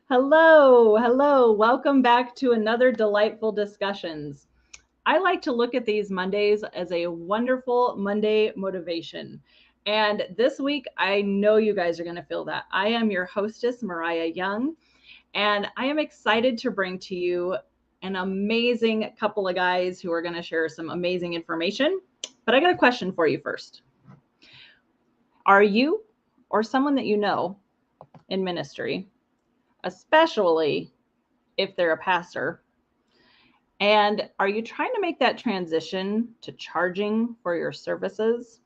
Hello. Welcome back to another delightful discussions. I like to look at these Mondays as a wonderful Monday motivation. And this week, I know you guys are going to feel that. I am your hostess, Mariah Young, and I am excited to bring to you an amazing couple of guys who are going to share some amazing information. But I got a question for you first. Are you or someone that you know in ministry, especially if they're a pastor, and are you trying to make that transition to charging for your services?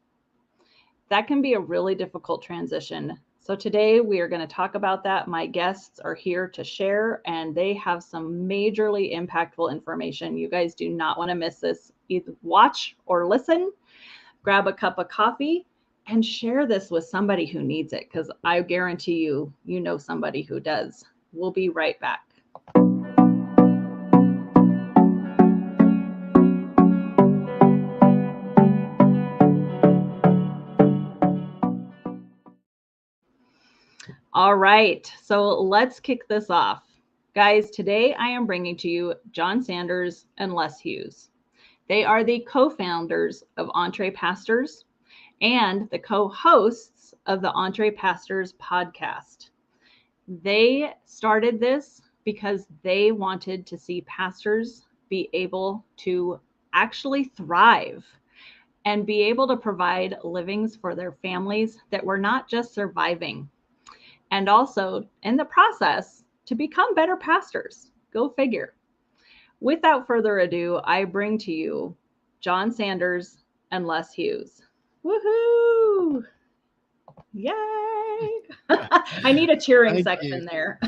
That can be a really difficult transition. So today we are going to talk about that. My guests are here to share, and they have some majorly impactful information. You guys do not want to miss this. Either watch or listen, grab a cup of coffee, and share this with somebody who needs it, because I guarantee you, you know somebody who does. We'll be right back. All right, so let's kick this off. Guys, today I am bringing to you Jon Sanders and Les Hughes. They are the co-founders of EntrePastors and the co-hosts of the EntrePastors podcast. They started this because they wanted to see pastors be able to actually thrive and be able to provide livings for their families that were not just surviving, and also in the process to become better pastors. Go figure. Without further ado, I bring to you Jon Sanders and Les Hughes. Woohoo! Yay! I need a cheering Thank section you. there.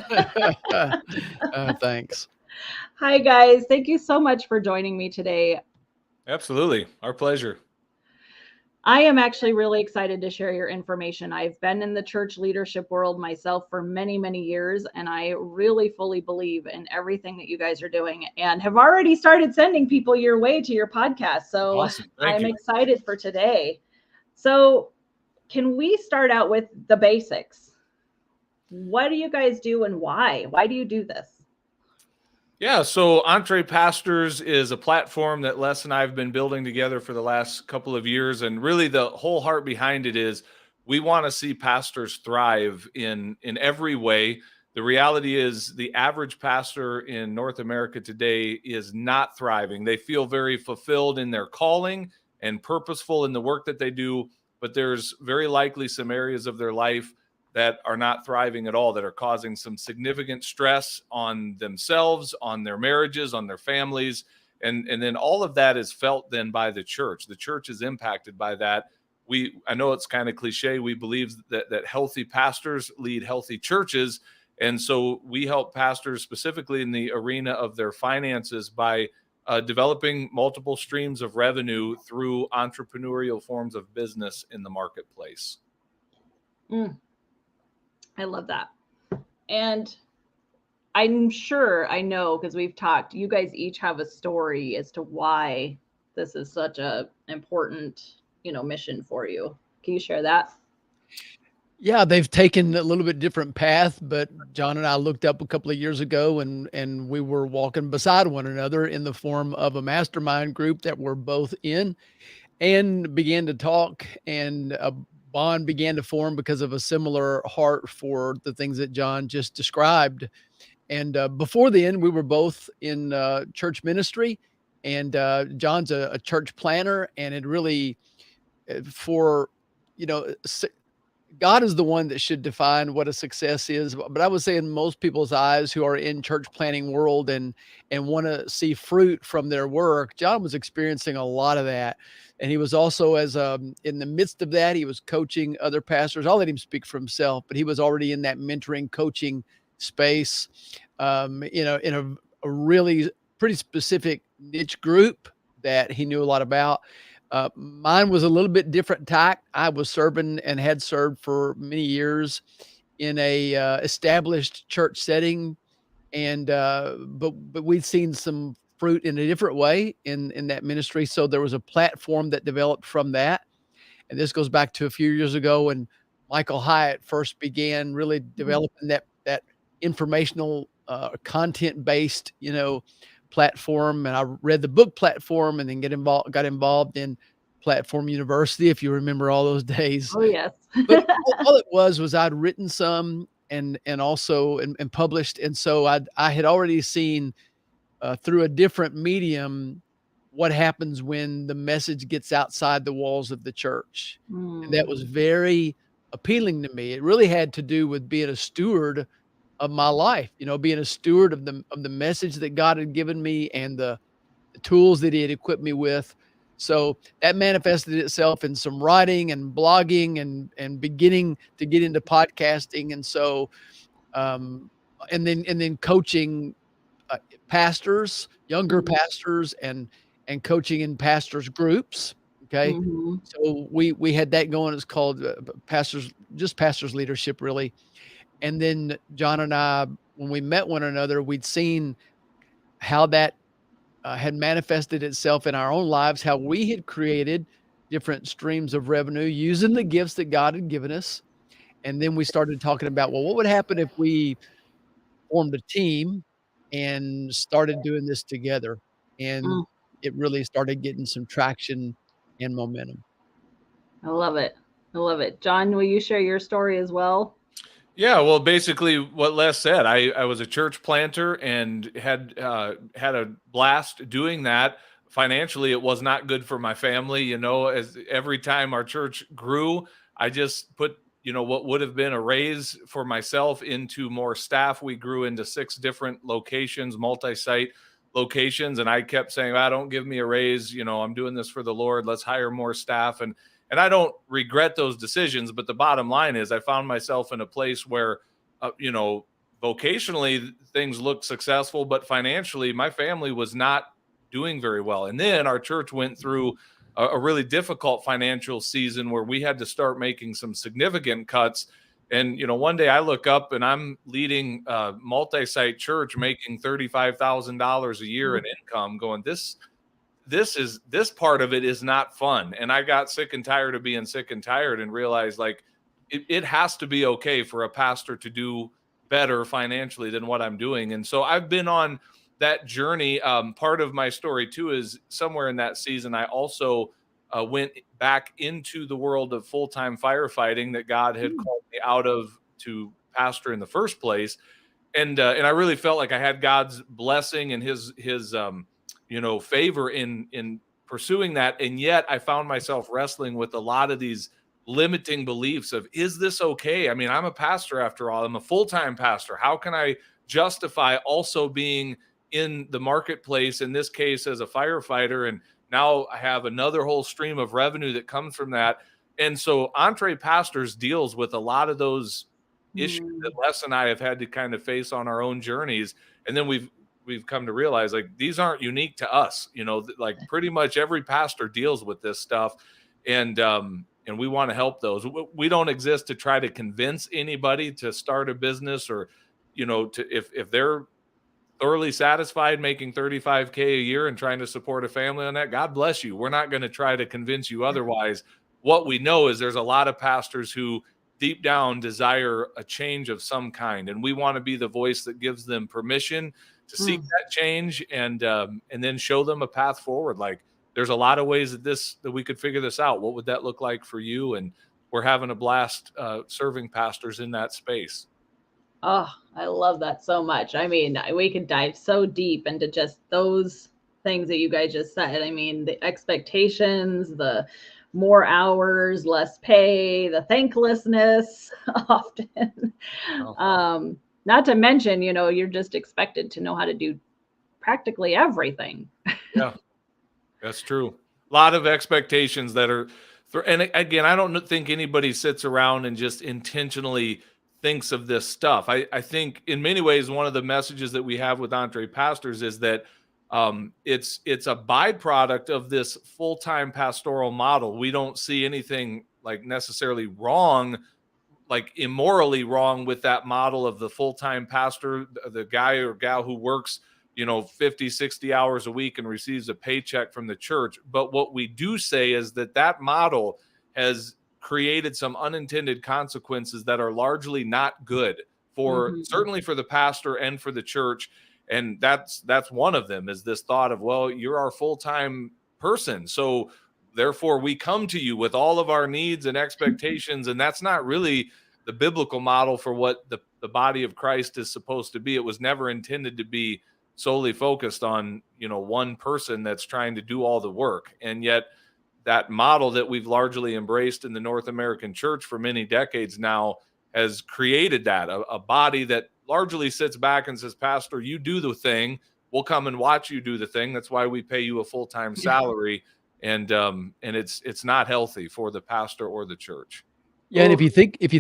Thanks. Hi, guys. Thank you so much for joining me today. Absolutely. Our pleasure. I am actually really excited to share your information. I've been in the church leadership world myself for many, many years, and I really fully believe in everything that you guys are doing and have already started sending people your way to your podcast. So Awesome. Thank I'm you. excited for today. So, can we start out with the basics? What do you guys do and why? Why do you do this? Yeah, so EntrePastors is a platform that Les and I have been building together for the last couple of years. And really the whole heart behind it is we want to see pastors thrive in every way. The reality is the average pastor in North America today is not thriving. They feel very fulfilled in their calling and purposeful in the work that they do, but there's very likely some areas of their life that are not thriving at all, that are causing some significant stress on themselves, on their marriages, on their families. And then all of that is felt then by the church. The church is impacted by that. I know it's kind of cliche. We believe that healthy pastors lead healthy churches. And so we help pastors specifically in the arena of their finances by developing multiple streams of revenue through entrepreneurial forms of business in the marketplace. I love that. And I'm sure I know, because we've talked, you guys each have a story as to why this is such a important, mission for you. Can you share that? Yeah, they've taken a little bit different path, but Jon and I looked up a couple of years ago and we were walking beside one another in the form of a mastermind group that we're both in, and began to talk, and a bond began to form because of a similar heart for the things that Jon just described. And before then, we were both in church ministry, and Jon's a church planner, and it really, for, you know, God is the one that should define what a success is. But I would say in most people's eyes who are in church planning world and want to see fruit from their work, Jon was experiencing a lot of that. And he was also, as in the midst of that, he was coaching other pastors. I'll let him speak for himself, but he was already in that mentoring coaching space, in a really pretty specific niche group that he knew a lot about. Mine was a little bit different tack. I was serving and had served for many years in a established church setting, and but we'd seen some fruit in a different way in that ministry. So there was a platform that developed from that, and this goes back to a few years ago when Michael Hyatt first began really developing that informational, content-based, platform. And I read the book Platform, and then got involved in Platform University, if you remember all those days. Oh, yes. But all it was I'd written some and also and published. And so I had already seen through a different medium what happens when the message gets outside the walls of the church. And that was very appealing to me. It really had to do with being a steward of my life, being a steward of the message that God had given me and the tools that he had equipped me with. So that manifested itself in some writing and blogging and beginning to get into podcasting. And so, and then coaching pastors, younger pastors, and coaching in pastors groups. Okay. So we had that going. It's called pastors leadership, really. And then Jon and I, when we met one another, we'd seen how that had manifested itself in our own lives, how we had created different streams of revenue using the gifts that God had given us. And then we started talking about, well, what would happen if we formed a team and started doing this together? And it really started getting some traction and momentum. I love it. I love it. Jon, will you share your story as well? Yeah, well, basically what Les said, I was a church planter and had a blast doing that. Financially, it was not good for my family. As every time our church grew, I just put, what would have been a raise for myself into more staff. We grew into 6 different locations, multi-site locations. And I kept saying, don't give me a raise. I'm doing this for the Lord. Let's hire more staff. And I don't regret those decisions, but the bottom line is I found myself in a place where, vocationally things looked successful, but financially my family was not doing very well. And then our church went through a really difficult financial season where we had to start making some significant cuts. And, one day I look up and I'm leading a multi-site church making $35,000 a year in income, going, this part of it is not fun. And I got sick and tired of being sick and tired and realized it has to be okay for a pastor to do better financially than what I'm doing. And so I've been on that journey. Part of my story too is somewhere in that season, I also went back into the world of full-time firefighting that God had called me out of to pastor in the first place. And I really felt like I had God's blessing and his favor in pursuing that. And yet I found myself wrestling with a lot of these limiting beliefs of, is this okay? I mean, I'm a pastor after all. I'm a full-time pastor. How can I justify also being in the marketplace, in this case as a firefighter? And now I have another whole stream of revenue that comes from that. And so EntrePastors deals with a lot of those issues that Les and I have had to kind of face on our own journeys. And then we've come to realize these aren't unique to us, pretty much every pastor deals with this stuff. And we want to help those. We don't exist to try to convince anybody to start a business or, if they're thoroughly satisfied making $35K a year and trying to support a family on that, God bless you. We're not going to try to convince you otherwise. What we know is there's a lot of pastors who deep down desire a change of some kind. And we want to be the voice that gives them permission to seek that change and then show them a path forward. There's a lot of ways that we could figure this out. What would that look like for you? And we're having a blast serving pastors in that space. Oh, I love that so much. I mean, we could dive so deep into just those things that you guys just said. I mean, the expectations, the more hours, less pay, the thanklessness often. Not to mention, you're just expected to know how to do practically everything. Yeah, that's true. A lot of expectations that are, and again, I don't think anybody sits around and just intentionally thinks of this stuff. I think in many ways, one of the messages that we have with EntrePastors is that it's a byproduct of this full-time pastoral model. We don't see anything necessarily wrong, immorally wrong with that model of the full-time pastor, the guy or gal who works 50, 60 hours a week and receives a paycheck from the church. But what we do say is that model has created some unintended consequences that are largely not good for Mhm. certainly for the pastor and for the church. And that's one of them, is this thought of, well, you're our full-time person, so therefore we come to you with all of our needs and expectations. And that's not really the biblical model for what the body of Christ is supposed to be. It was never intended to be solely focused on, one person that's trying to do all the work. And yet that model that we've largely embraced in the North American church for many decades now has created that a body that largely sits back and says, Pastor, you do the thing, we'll come and watch you do the thing. That's why we pay you a full-time salary. And it's not healthy for the pastor or the church. Yeah, and if you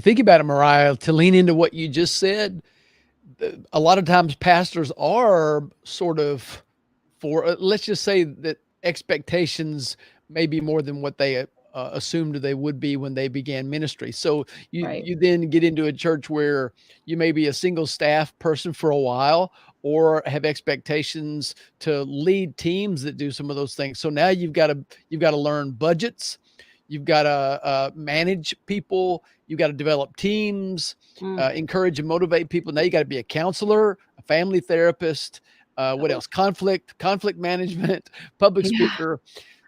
think about it, Mariah, to lean into what you just said, a lot of times pastors are sort of let's just say that expectations may be more than what they assumed they would be when they began ministry. So Right. you then get into a church where you may be a single staff person for a while, or have expectations to lead teams that do some of those things. So now you've got to learn budgets. You've got to manage people. You've got to develop teams, encourage and motivate people. Now you got to be a counselor, a family therapist. What else? Conflict management, public speaker.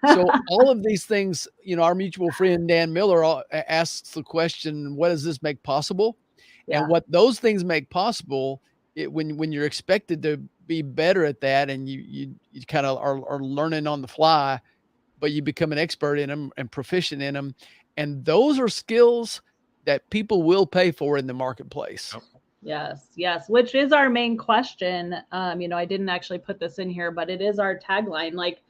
So all of these things, our mutual friend Dan Miller asks the question, what does this make possible? Yeah. And what those things make possible, when you're expected to be better at that, and you kind of are learning on the fly, but you become an expert in them and proficient in them. And those are skills that people will pay for in the marketplace. Yes, which is our main question. I didn't actually put this in here, but it is our tagline. Like,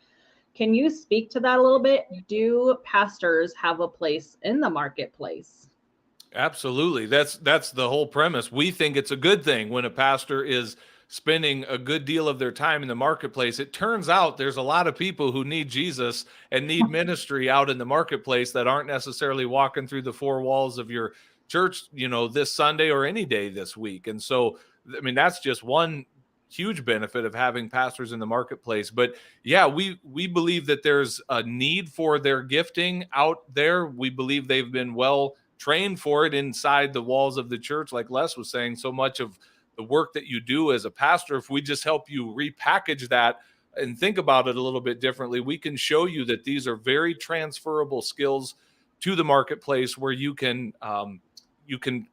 can you speak to that a little bit? Do pastors have a place in the marketplace? Absolutely. That's the whole premise. We think it's a good thing when a pastor is spending a good deal of their time in the marketplace. It turns out there's a lot of people who need Jesus and need ministry out in the marketplace that aren't necessarily walking through the four walls of your church, this Sunday or any day this week. And so, that's just one huge benefit of having pastors in the marketplace. But yeah, we believe that there's a need for their gifting out there. We believe they've been well trained for it inside the walls of the church. Like Les was saying, so much of the work that you do as a pastor, if we just help you repackage that and think about it a little bit differently, we can show you that these are very transferable skills to the marketplace, where you can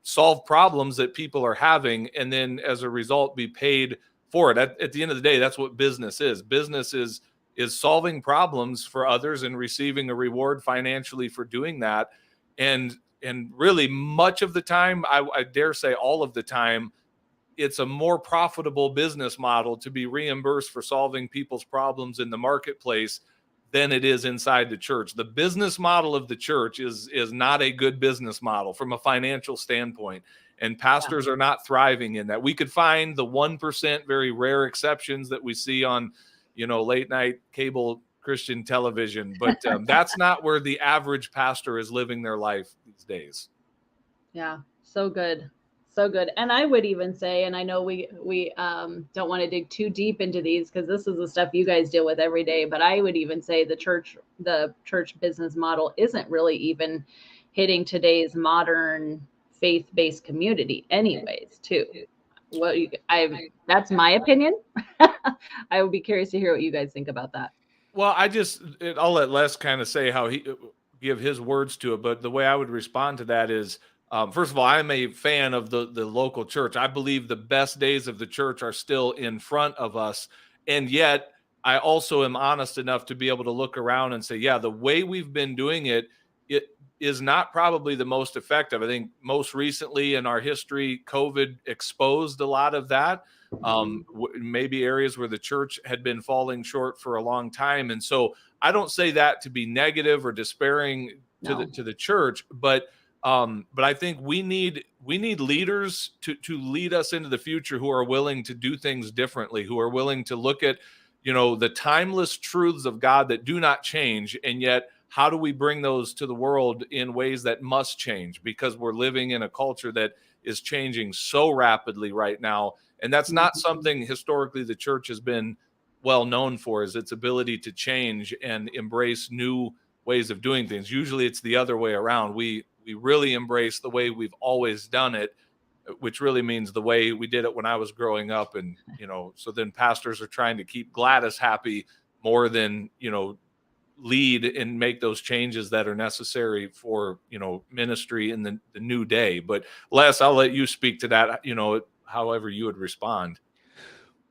solve problems that people are having, and then as a result be paid for it. At the end of the day, that's what business is. Business is solving problems for others and receiving a reward financially for doing that. And really, much of the time, I dare say all of the time, it's a more profitable business model to be reimbursed for solving people's problems in the marketplace than it is inside the church. The business model of the church is not a good business model from a financial standpoint. And pastors are not thriving in that. We could find the 1%, very rare exceptions that we see on, late night cable Christian television, but that's not where the average pastor is living their life these days. Yeah, so good. And I would even say, and I know we don't want to dig too deep into these because this is the stuff you guys deal with every day, but I would even say the church business model isn't really even hitting today's modern faith-based community anyways, too. That's my opinion. I would be curious to hear what you guys think about that. Well, I'll let Les kind of say how he give his words to it, but the way I would respond to that is, first of all, I'm a fan of the local church. I believe the best days of the church are still in front of us. And yet I also am honest enough to be able to look around and say, yeah, the way we've been doing it is not probably the most effective. I think most recently in our history, COVID exposed a lot of that. Maybe areas where the church had been falling short for a long time. And so I don't say that to be negative or despairing to the church, but I think we need leaders to lead us into the future who are willing to do things differently, who are willing to look at, the timeless truths of God that do not change. And yet, how do we bring those to the world in ways that must change? Because we're living in a culture that is changing so rapidly right now. And that's not something historically the church has been well known for, is its ability to change and embrace new ways of doing things. Usually it's the other way around. We really embrace the way we've always done it. which really means the way we did it when I was growing up. And, so then pastors are trying to keep Gladys happy more than, lead and make those changes that are necessary for, ministry in the new day. But Les, I'll let you speak to that, however you would respond.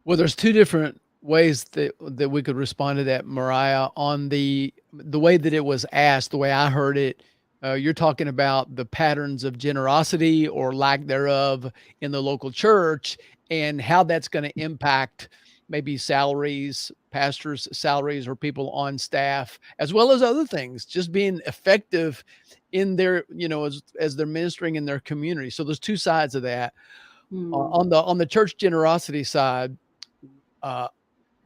Well, there's two different ways that we could respond to that, Mariah. On the way that it was asked, the way I heard it, you're talking about the patterns of generosity or lack thereof in the local church and how that's going to impact maybe salaries, pastors' salaries, or people on staff, as well as other things, just being effective in their, as they're ministering in their community. So there's two sides of that. On the church generosity side, man,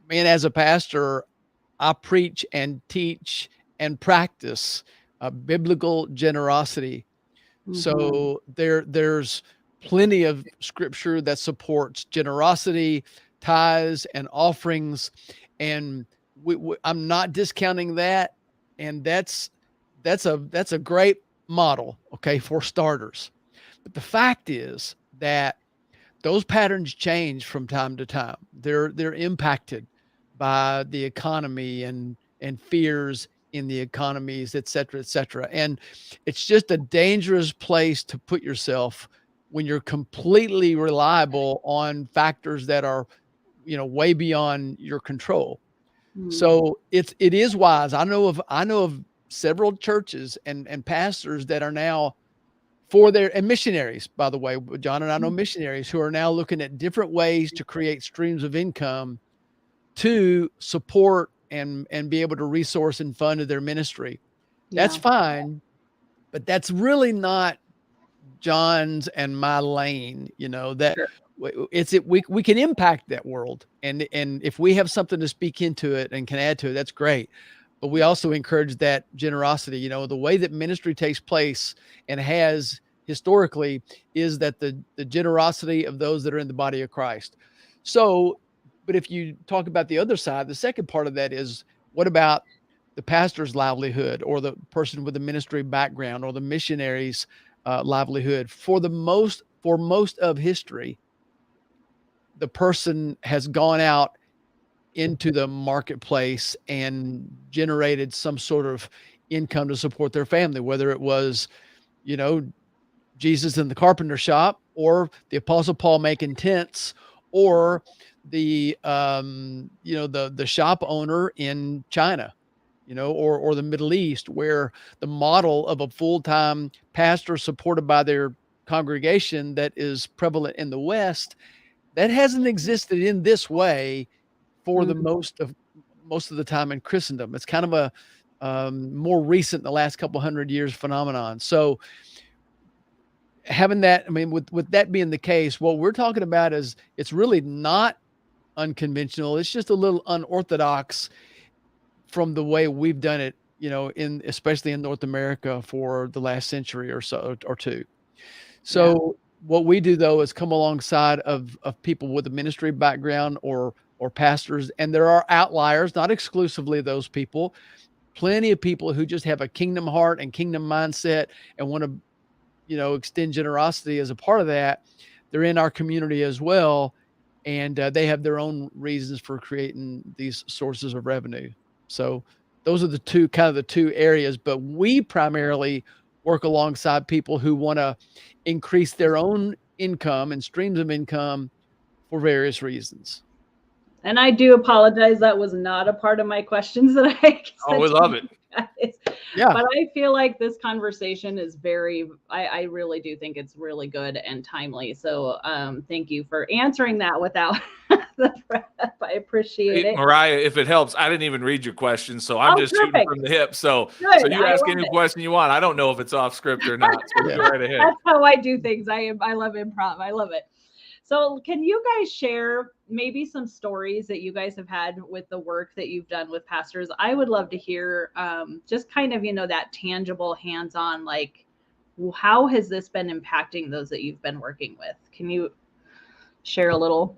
as a pastor, I preach and teach and practice biblical generosity. So there's plenty of scripture that supports generosity, tithes, and offerings, and I'm not discounting that. And that's a great model, okay, for starters. But the fact is that those patterns change from time to time. They're impacted by the economy and fears in the economies, et cetera, et cetera. And it's just a dangerous place to put yourself when you're completely reliable on factors that are, way beyond your control. So it is wise. I know of several churches and pastors that are now and missionaries, by the way. Jon and I know missionaries who are now looking at different ways to create streams of income to support and be able to resource and fund their ministry. That's fine, but that's really not Jon's and my lane. That we can impact that world, and if we have something to speak into it and can add to it, that's great. But we also encourage that generosity. The way that ministry takes place and has historically is that the generosity of those that are in the body of Christ. So, but if you talk about the other side, the second part of that is, what about the pastor's livelihood, or the person with a ministry background, or the missionary's livelihood? For most of history, the person has gone out into the marketplace and generated some sort of income to support their family, whether it was, Jesus in the carpenter shop, or the Apostle Paul making tents, or the shop owner in China, or the Middle East, where the model of a full-time pastor supported by their congregation that is prevalent in the West, that hasn't existed in this way for the most of the time in Christendom. It's kind of a more recent, the last couple hundred years phenomenon. So having that, with that being the case, what we're talking about is, it's really not unconventional. It's just a little unorthodox from the way we've done it, especially in North America for the last century or so or two. So what we do, though, is come alongside of people with a ministry background or pastors, and there are outliers, not exclusively those people. Plenty of people who just have a kingdom heart and kingdom mindset and want to, extend generosity as a part of that. They're in our community as well, and they have their own reasons for creating these sources of revenue. So those are the two areas. But we primarily work alongside people who want to increase their own income and streams of income for various reasons. And I do apologize. That was not a part of my questions that I sent. Oh, we love it. Yeah. But I feel like this conversation is I really do think it's really good and timely. So thank you for answering that without the prep. I appreciate it. Mariah, if it helps, I didn't even read your question, so I'm just shooting from the hip. So you ask any question you want. I don't know if it's off script or not. So go right ahead. That's how I do things. I love improv. I love it. So can you guys share maybe some stories that you guys have had with the work that you've done with pastors? I would love to hear just kind of, that tangible hands-on, like, how has this been impacting those that you've been working with? Can you share a little?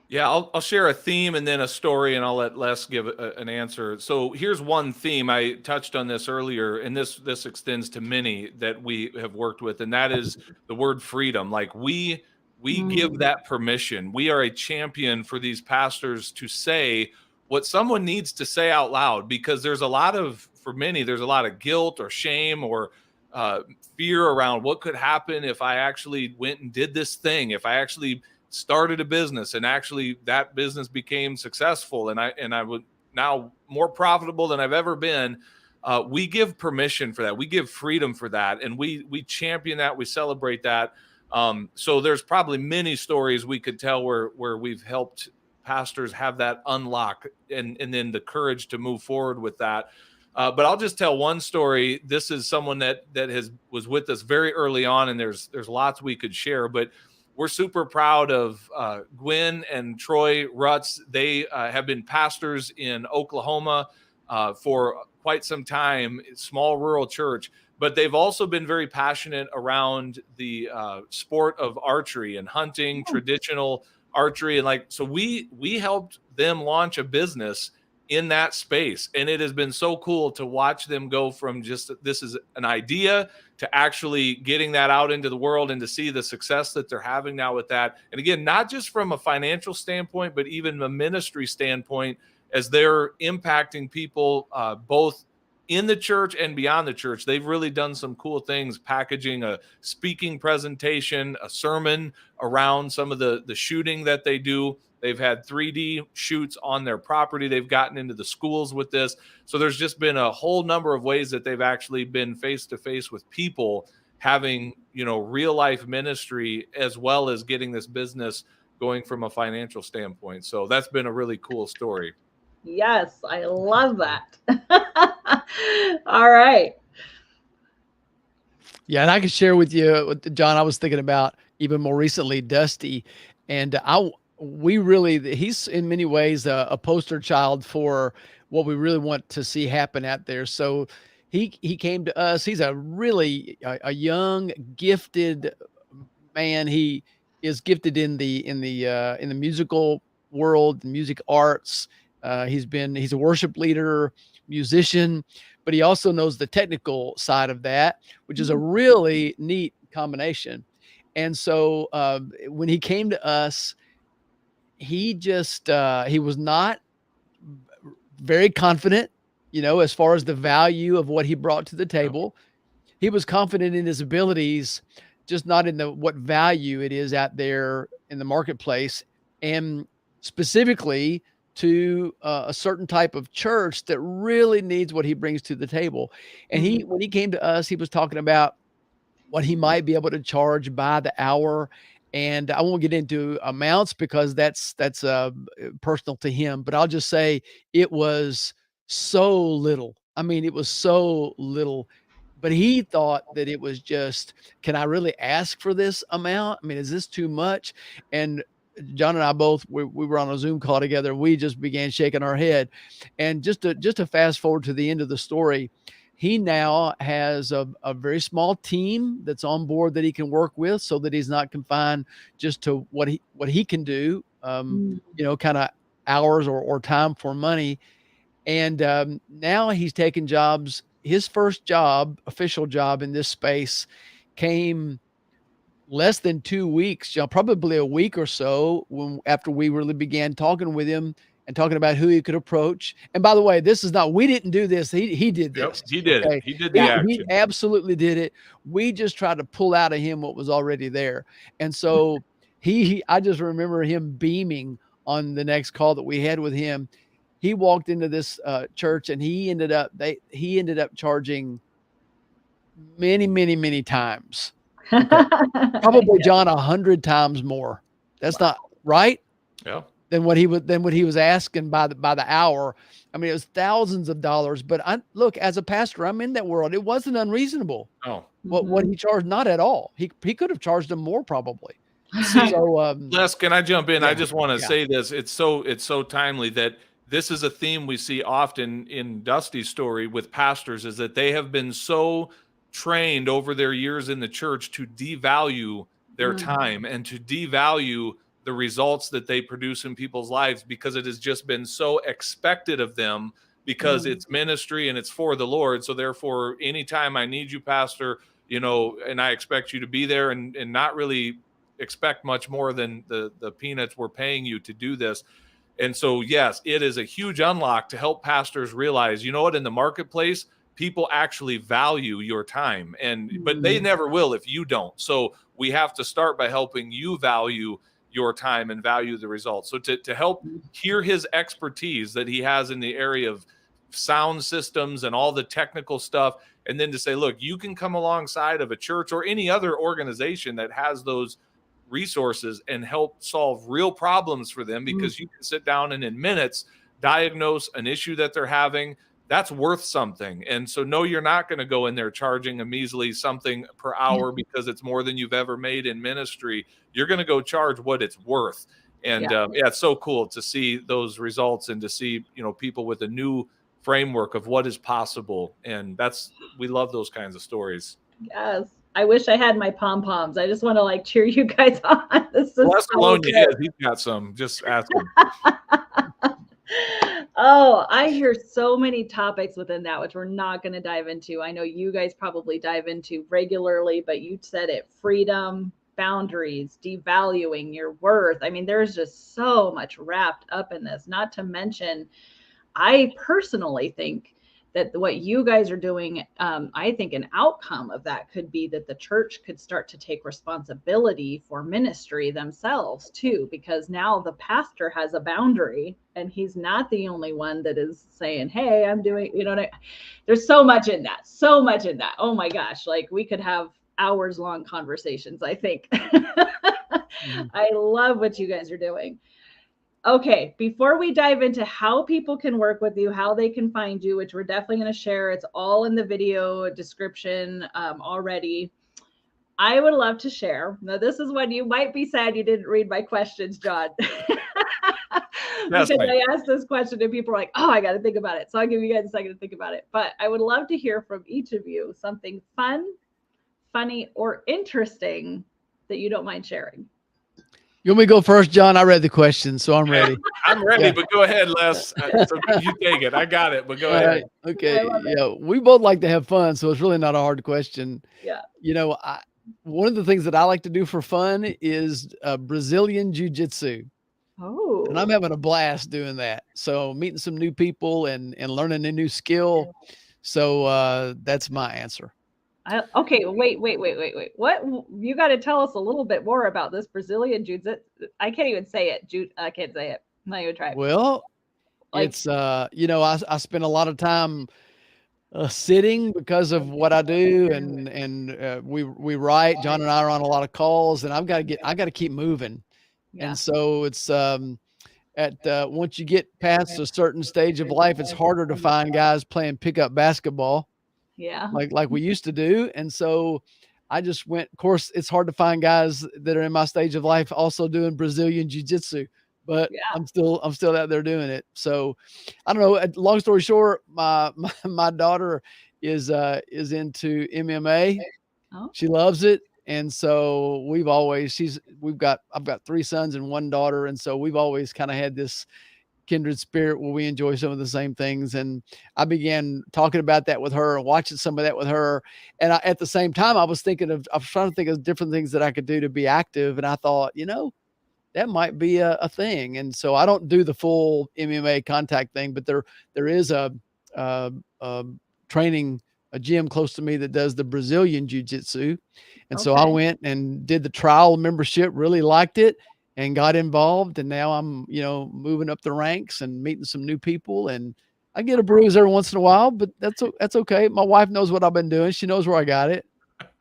Yeah, I'll share a theme and then a story, and I'll let Les give an answer. So here's one theme. I touched on this earlier, and this extends to many that we have worked with, and that is the word freedom. Like, we we give that permission. We are a champion for these pastors to say what someone needs to say out loud, because there's a lot of guilt or shame or fear around what could happen if I actually went and did this thing, if I actually started a business and actually that business became successful and I would now more profitable than I've ever been. We give permission for that. We give freedom for that. And we champion that. We celebrate that. So there's probably many stories we could tell where we've helped pastors have that unlock and then the courage to move forward with that. But I'll just tell one story. This is someone that was with us very early on, and there's lots we could share, but we're super proud of Gwen and Troy Rutz. They have been pastors in Oklahoma for quite some time, small rural church, but they've also been very passionate around the sport of archery and hunting, traditional archery. And so we helped them launch a business in that space. And it has been so cool to watch them go from just, this is an idea, to actually getting that out into the world and to see the success that they're having now with that. And again, not just from a financial standpoint, but even a ministry standpoint, as they're impacting people both in the church and beyond the church. They've really done some cool things, packaging a speaking presentation, a sermon around some of the shooting that they do. They've had 3D shoots on their property. They've gotten into the schools with this. So there's just been a whole number of ways that they've actually been face to face with people, having, real life ministry, as well as getting this business going from a financial standpoint. So that's been a really cool story. Yes, I love that. All right. Yeah, and I can share with you, Jon, I was thinking about even more recently, Dusty, and he's in many ways a poster child for what we really want to see happen out there. So he came to us. He's a really a young, gifted man. He is gifted in the musical world, music arts. He's a worship leader, musician, but he also knows the technical side of that, which is a really neat combination. And so when he came to us, he was not very confident, as far as the value of what he brought to the table. He was confident in his abilities, just not in what value it is out there in the marketplace, and specifically to a certain type of church that really needs what he brings to the table. And when he came to us, he was talking about what he might be able to charge by the hour. And I won't get into amounts because that's personal to him, but I'll just say it was so little. I mean, it was so little, but he thought that it was just, can I really ask for this amount? I mean, is this too much? And Jon and I both, we were on a Zoom call together. We just began shaking our head. And just to fast forward to the end of the story, he now has a very small team that's on board that he can work with, so that he's not confined just to what he can do, kind of hours or time for money. And now he's taking jobs. His first job, official job in this space, came less than 2 weeks, probably a week or so after we really began talking with him and talking about who he could approach. And by the way, we didn't do this. He did this. Yep, he did it. He did the action. He absolutely did it. We just tried to pull out of him what was already there. And so I just remember him beaming on the next call that we had with him. He walked into this church, and he ended up charging many, many, many times. Okay. Probably Jon 100 times more. That's not right. Yeah. Than what he was asking by the hour. I mean, it was thousands of dollars. But look, as a pastor, I'm in that world. It wasn't unreasonable. Oh, what he charged, not at all. He could have charged him more probably. See, Les, can I jump in? Yeah, I just want to say this. It's so timely that this is a theme we see often in Dusty's story with pastors, is that they have been so trained over their years in the church to devalue their time and to devalue the results that they produce in people's lives, because it has just been so expected of them, because it's ministry and it's for the Lord. So therefore, anytime I need you, pastor, and I expect you to be there, and not really expect much more than the peanuts we're paying you to do this. And so, yes, it is a huge unlock to help pastors realize, you know what, in the marketplace, people actually value your time, but they never will if you don't. So we have to start by helping you value your time and value the results. So to help hear his expertise that he has in the area of sound systems and all the technical stuff, and then to say, look, you can come alongside of a church or any other organization that has those resources and help solve real problems for them, because you can sit down and in minutes diagnose an issue that they're having. That's worth something. And so no, you're not going to go in there charging a measly something per hour because it's more than you've ever made in ministry. You're going to go charge what it's worth. And it's so cool to see those results and to see, people with a new framework of what is possible. And we love those kinds of stories. Yes. I wish I had my pom-poms. I just want to cheer you guys on. This is He's got some. Just ask him. Oh, I hear so many topics within that, which we're not going to dive into. I know you guys probably dive into regularly, but you said it: freedom, boundaries, devaluing your worth. I mean, there's just so much wrapped up in this, not to mention, I personally think that what you guys are doing, I think an outcome of that could be that the church could start to take responsibility for ministry themselves too, because now the pastor has a boundary and he's not the only one that is saying, hey, I'm doing, there's so much in that. Oh my gosh. We could have hours long conversations, I think. I love what you guys are doing. Okay, before we dive into how people can work with you, how they can find you, which we're definitely going to share, it's all in the video description already. I would love to share. Now, this is when you might be sad you didn't read my questions, Jon. Because I asked this question and people are like, oh, I got to think about it. So I'll give you guys a second to think about it. But I would love to hear from each of you something fun, funny, or interesting that you don't mind sharing. You want me to go first, Jon? I read the question, so I'm ready. I'm ready, but go ahead, Les. So you take it. I got it, but go ahead. Right. Okay. Yeah, we both like to have fun, so it's really not a hard question. Yeah. One of the things that I like to do for fun is Brazilian Jiu-Jitsu. Oh. And I'm having a blast doing that. So meeting some new people and learning a new skill. So that's my answer. Okay, wait. What? You got to tell us a little bit more about this Brazilian Jiu-Jitsu. I can't even say it. I can't say it. I'm not even trying. Well, it's, I spend a lot of time sitting because of what I do. And we write. Jon and I are on a lot of calls, and I got to keep moving. Yeah. And so it's, once you get past a certain stage of life, it's harder to find guys playing pickup basketball. Yeah. Like we used to do. And so I just went, of course, it's hard to find guys that are in my stage of life also doing Brazilian Jiu-Jitsu, but I'm still out there doing it. So I don't know. Long story short, my daughter is into MMA. Oh. She loves it. And so I've got 3 sons and 1 daughter. And so we've always kind of had this kindred spirit where we enjoy some of the same things. And I began talking about that with her and watching some of that with her. And at the same time, I was trying to think of different things that I could do to be active. And I thought, that might be a thing. And so I don't do the full MMA contact thing, but there is a gym close to me that does the Brazilian Jiu-Jitsu. And so I went and did the trial membership, really liked it, and got involved. And now I'm, moving up the ranks and meeting some new people. And I get a bruise every once in a while, but that's okay. My wife knows what I've been doing. She knows where I got it.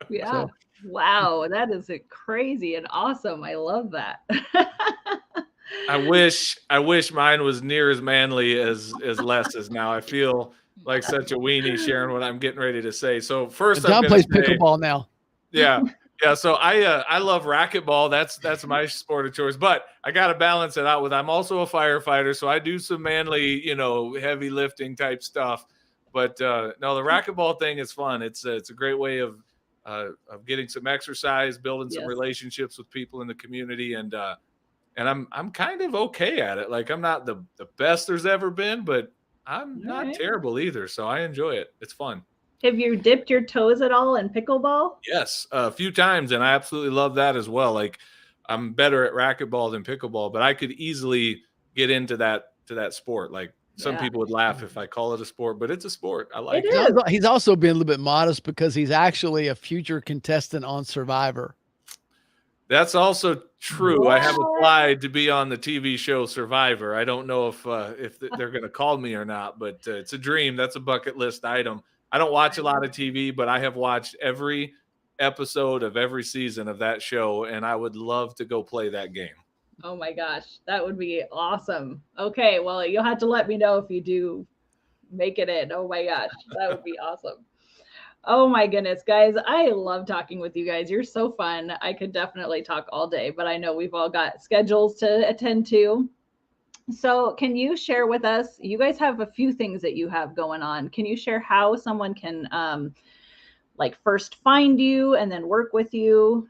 Yeah. So. Wow. That is crazy and awesome. I love that. I wish mine was near as manly as Les is now. I feel like such a weenie sharing what I'm getting ready to say. So first, Jon plays pickleball now. Yeah. Yeah, so I love racquetball. That's my sport of choice. But I got to balance it out with I'm also a firefighter, so I do some manly, heavy lifting type stuff. But no, the racquetball thing is fun. It's a great way of getting some exercise, building some relationships with people in the community, and I'm kind of okay at it. I'm not the best there's ever been, but I'm not terrible either. So I enjoy it. It's fun. Have you dipped your toes at all in pickleball? Yes, a few times, and I absolutely love that as well. I'm better at racquetball than pickleball, but I could easily get into that sport. Like some Yeah. people would laugh if I call it a sport, but it's a sport. I like It it. is. He's also been a little bit modest because he's actually a future contestant on Survivor. That's also true. I have What? applied to be on the TV show Survivor. I don't know if they're going to call me or not, but it's a dream. That's a bucket list item. I don't watch a lot of TV, but I have watched every episode of every season of that show, and I would love to go play that game. Oh my gosh, that would be awesome. Okay, well, you'll have to let me know if you do make it in. Oh my gosh, that would be awesome. Oh my goodness, guys, I love talking with you guys. You're so fun. I could definitely talk all day, but I know we've all got schedules to attend to. So, can you share with us? You guys have a few things that you have going on. Can you share how someone can like first find you and then work with you?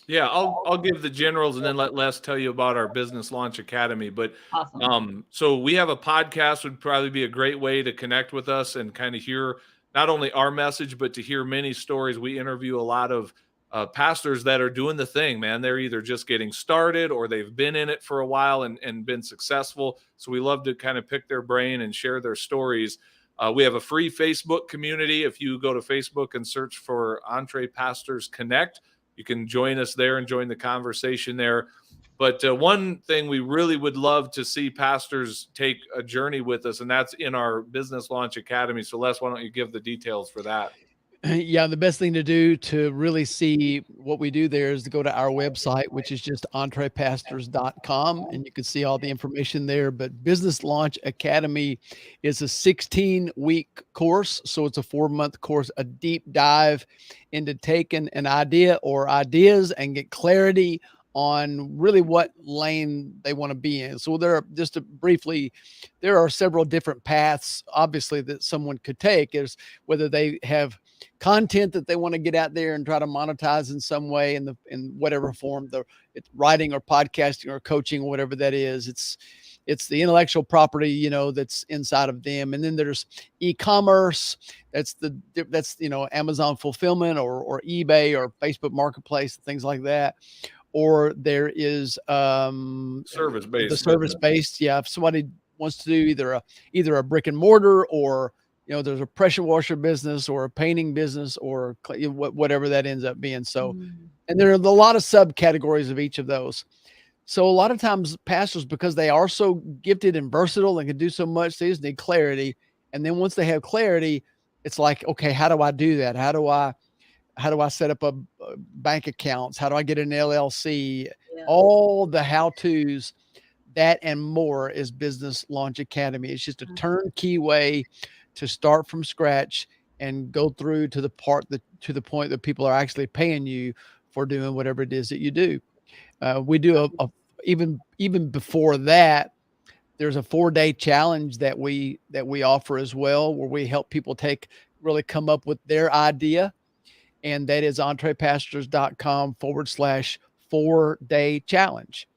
Yeah, I'll give the generals and then let Les tell you about our Business Launch Academy. But Awesome. so we have a podcast would probably be a great way to connect with us and kind of hear not only our message, but to hear many stories. We interview a lot of pastors that are doing the thing, man. They're either just getting started or they've been in it for a while and been successful. So we love to kind of pick their brain and share their stories. We have a free Facebook community. If you go to Facebook and search for EntrePastors Connect, you can join us there and join the conversation there. But one thing we really would love to see pastors take a journey with us, and that's in our Business Launch Academy. So Les, why don't you give the details for that? Yeah, the best thing to do to really see what we do there is to go to our website, which is just EntrePastors.com, and you can see all the information there. But Business Launch Academy is a 16-week course. So it's a 4-month course, a deep dive into taking an idea or ideas and get clarity on really what lane they want to be in. So there are, just to briefly, there are several different paths, obviously, that someone could take, is whether they have content that they want to get out there and try to monetize in some way in whatever form, it's writing or podcasting or coaching or whatever that is. It's the intellectual property, that's inside of them. And then there's e-commerce. That's Amazon fulfillment or eBay or Facebook Marketplace, things like that. Or there is Service-based. the service-based. Yeah. If somebody wants to do either a brick and mortar or, there's a pressure washer business or a painting business or whatever that ends up being. So, and there are a lot of subcategories of each of those. So a lot of times pastors, because they are so gifted and versatile and can do so much, they just need clarity. And then once they have clarity, it's like, okay, how do I do that? How do I set up a bank accounts? How do I get an LLC? Yeah. All the how-tos, that and more is Business Launch Academy. It's just a turnkey way to start from scratch and go through to the point that people are actually paying you for doing whatever it is that you do. We do even before that, there's a 4-day challenge that we offer as well, where we help people really come up with their idea. And that is EntrePastors.com/4-day challenge.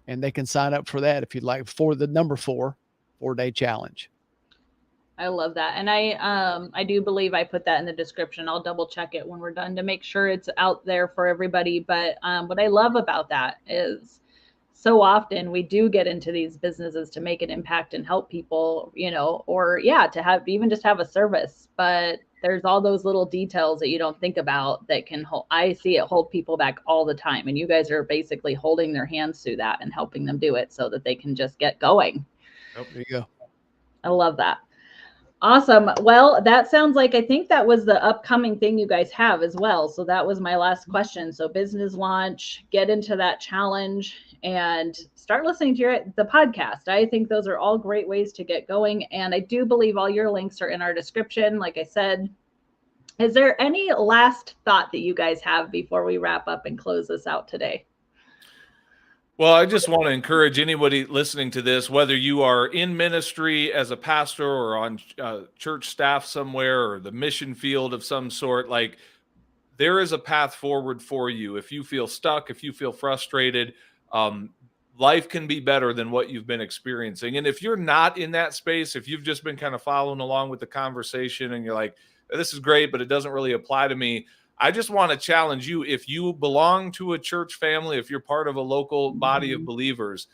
And they can sign up for that if you'd like, for the number 4-day challenge. I love that. And I do believe I put that in the description. I'll double check it when we're done to make sure it's out there for everybody. But what I love about that is so often we do get into these businesses to make an impact and help people, or to have a service. But there's all those little details that you don't think about that can I see it hold people back all the time. And you guys are basically holding their hands through that and helping them do it so that they can just get going. Oh, there you go. I love that. Awesome. Well, that sounds like, I think that was the upcoming thing you guys have as well. So that was my last question. So business launch, get into that challenge and start listening to the podcast. I think those are all great ways to get going. And I do believe all your links are in our description. Like I said, is there any last thought that you guys have before we wrap up and close this out today? Well, I just want to encourage anybody listening to this, whether you are in ministry as a pastor or on church staff somewhere or the mission field of some sort, like there is a path forward for you. If you feel stuck, if you feel frustrated, life can be better than what you've been experiencing. And if you're not in that space, if you've just been kind of following along with the conversation and you're like, this is great, but it doesn't really apply to me, I just want to challenge you. If you belong to a church family, if you're part of a local body of believers,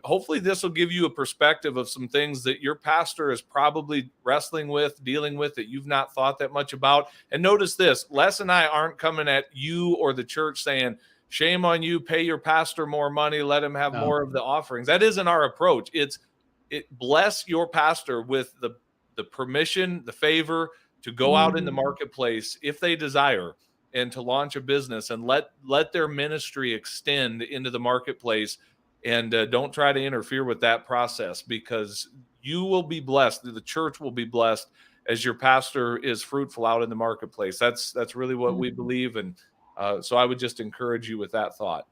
hopefully this will give you a perspective of some things that your pastor is probably wrestling with, dealing with, that you've not thought that much about. And notice this, Les and I aren't coming at you or the church saying, shame on you, pay your pastor more money, let him have more of the offerings. That isn't our approach. Bless your pastor with the permission, the favor to go out in the marketplace if they desire, and to launch a business, and let their ministry extend into the marketplace. And don't try to interfere with that process, because you will be blessed. The church will be blessed as your pastor is fruitful out in the marketplace. That's really what we believe. And so I would just encourage you with that thought.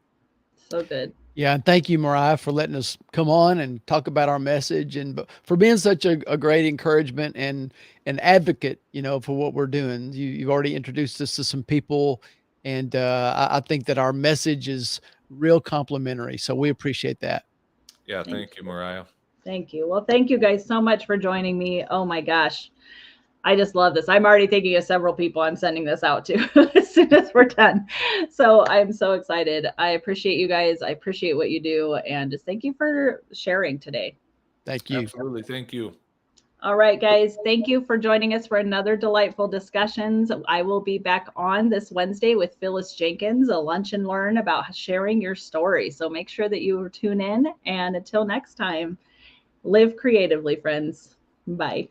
So good. Yeah, and thank you, Mariah, for letting us come on and talk about our message, and for being such a great encouragement and an advocate, for what we're doing. You've already introduced us to some people, and I think that our message is real complimentary. So we appreciate that. Yeah, thank you, Mariah. Thank you. Well, thank you guys so much for joining me. Oh my gosh. I just love this. I'm already thinking of several people I'm sending this out to as soon as we're done. So I'm so excited. I appreciate you guys. I appreciate what you do. And just thank you for sharing today. Thank you. Absolutely. Thank you. All right, guys. Thank you for joining us for another delightful discussions. I will be back on this Wednesday with Phyllis Jenkins, a lunch and learn about sharing your story. So make sure that you tune in. And until next time, live creatively, friends. Bye.